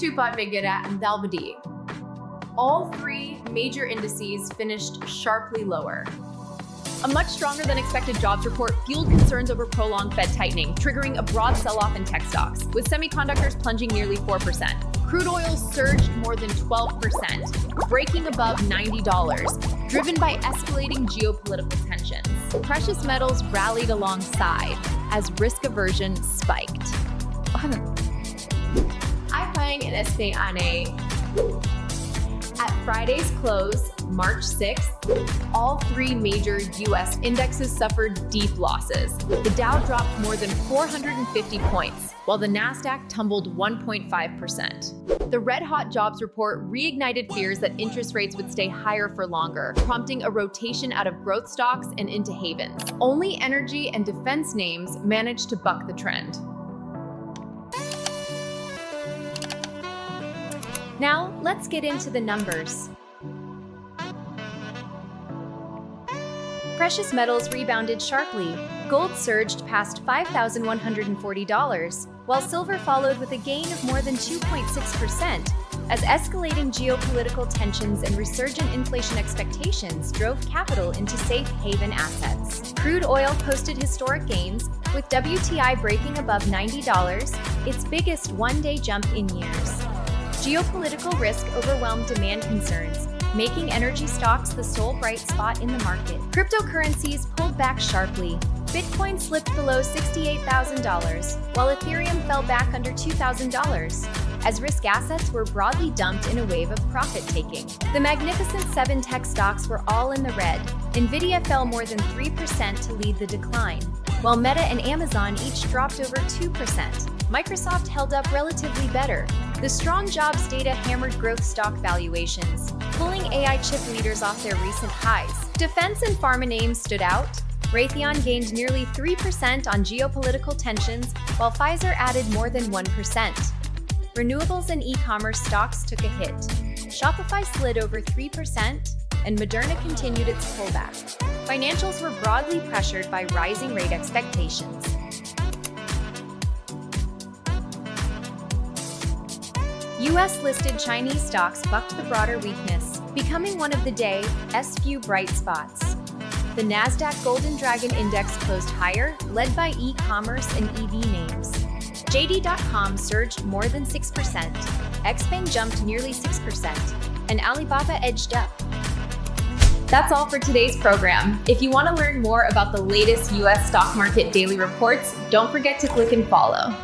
Stupa Megara and Dalbadi. All three major indices finished sharply lower. A much stronger than expected jobs report fueled concerns over prolonged Fed tightening, triggering a broad sell-off in tech stocks, with semiconductors plunging nearly 4%. Crude oil surged more than 12%, breaking above $90, driven by escalating geopolitical tensions. Precious metals rallied alongside as risk aversion spiked. iPang and SPANA. At Friday's close, March 6th, all three major U.S. indexes suffered deep losses. The Dow dropped more than 450 points, while the Nasdaq tumbled 1.5%. The red-hot jobs report reignited fears that interest rates would stay higher for longer, prompting a rotation out of growth stocks and into havens. Only energy and defense names managed to buck the trend. Now, let's get into the numbers. Precious metals rebounded sharply. Gold surged past $5,140, while silver followed with a gain of more than 2.6%, as escalating geopolitical tensions and resurgent inflation expectations drove capital into safe haven assets. Crude oil posted historic gains, with WTI breaking above $90, its biggest one-day jump in years. Geopolitical risk overwhelmed demand concerns, making energy stocks the sole bright spot in the market. Cryptocurrencies pulled back sharply. Bitcoin slipped below $68,000, while Ethereum fell back under $2,000, as risk assets were broadly dumped in a wave of profit-taking. The Magnificent Seven tech stocks were all in the red. Nvidia fell more than 3% to lead the decline, while Meta and Amazon each dropped over 2%. Microsoft held up relatively better. The strong jobs data hammered growth stock valuations, pulling AI chip leaders off their recent highs. Defense and pharma names stood out. Raytheon gained nearly 3% on geopolitical tensions, while Pfizer added more than 1%. Renewables and e-commerce stocks took a hit. Shopify slid over 3%, and Moderna continued its pullback. Financials were broadly pressured by rising rate expectations. US-listed Chinese stocks bucked the broader weakness, becoming one of the day's few bright spots. The Nasdaq Golden Dragon Index closed higher, led by e-commerce and EV names. JD.com surged more than 6%, Xpeng jumped nearly 6%, and Alibaba edged up. That's all for today's program. If you want to learn more about the latest US stock market daily reports, don't forget to click and follow.